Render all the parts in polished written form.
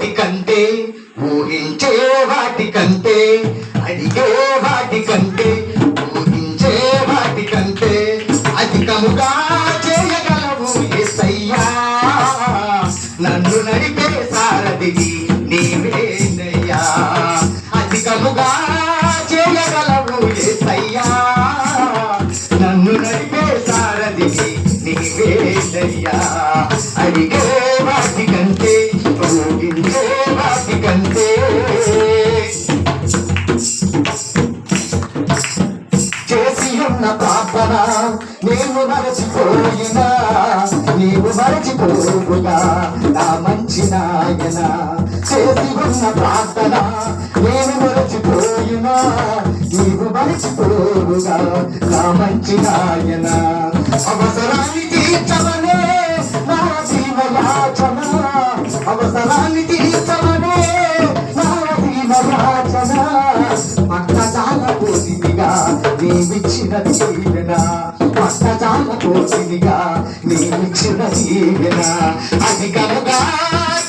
వాటికంటే ఊహించే వాటికంటే అడిగే వాటికంటే ఊహించే వాటికంటే అధికముగా చేయగలవు యేసయ్యా. నన్ను నడిపే సారథివి నీవేనయ్యా. అధికముగా చేయగలవు యేసయ్యా. నన్ను నడిపే సారథివి నీవేనయ్యా. అడిగే వాటికంటే ఊహించే వాటికంటే చేసి ఉన్న ప్రార్థన నేను మరచిపోయినా నీవు మరచిపోవుగా నా మంచి నాయన. చేసి ఉన్న ప్రార్థన నేను మరచిపోయినా నీవు మరచిపోవుగా నా మంచి నాయన. అవసరాన్ని తీర్చవనే నా జీవయాచన, అవసరాన్ని తీర్చవనే నా జీవయాచన. పట్టజాల పోసిదిగా నీవిచ్చిన దీవెన, పట్టజాల పోసిదిగా నీవిచ్చిన దీవెన. అధికముగా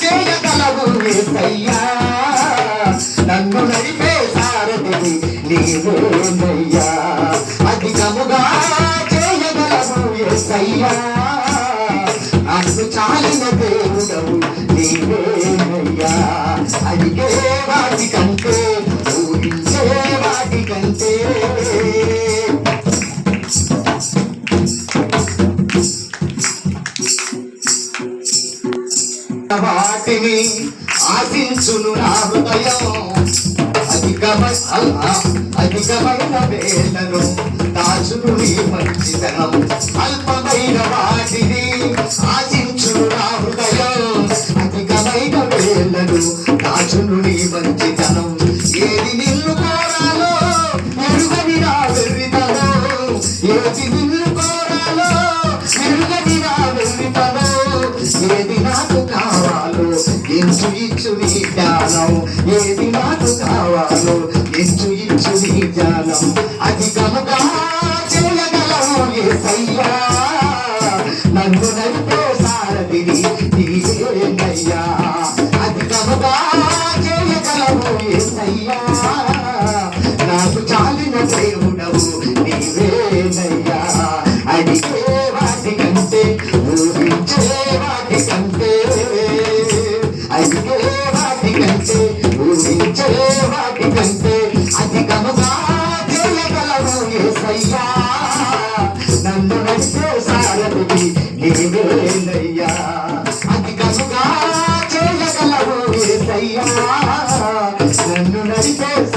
చేయగలవు యేసయ్యా. నన్ను నడిపే సారథివి నీవేనయ్యా. అధికముగా చేయగలవు యేసయ్యా. నన్ను చాలిన దేవుడవు నీవేనయ్యా. అడిగే వాటికంటే ఊహించే వాటికంటే వాటిని ఆశించును నా హృదయం. అధికమైన వేళను దాచును నీ మంచితనం. అల్పమైన వాటిని ఆశించును నా హృదయం. అధికమైన వేళను దాచును నీ మంచితనం. ఏది నిన్ను కోరాలో ఎరుగని నా వెర్రితనం. ఏది నిన్ను కోరాలో ఎరుగని నా వెర్రితనం. ఏది నాకు కావాలో ఎంచు ఇచ్చు నీ జ్ఞానం. ఏది నాకు కావాలో ఎంచు ఇచ్చు నీ జ్ఞానం. అధికముగా చేయగలవు యేసయ్యా. నన్ను నడిపే సారథివి నీవేనయ్యా. అధికముగా చేయగలవు యేసయ్యా. నాకు చాలిన దేవుడవు నీవేనయ్యా. అడిగే వాటికంటే ఊహించే వాటికంటే అడిగే వాటికంటే ఊహించే వాటికంటే అధికముగా చేయగలవు యేసయ్యా. నన్ను నడిపే సారథివి నీవేనయ్యా. అధికముగా చేయగలవు యేసయ్యా. నన్ను నడిపే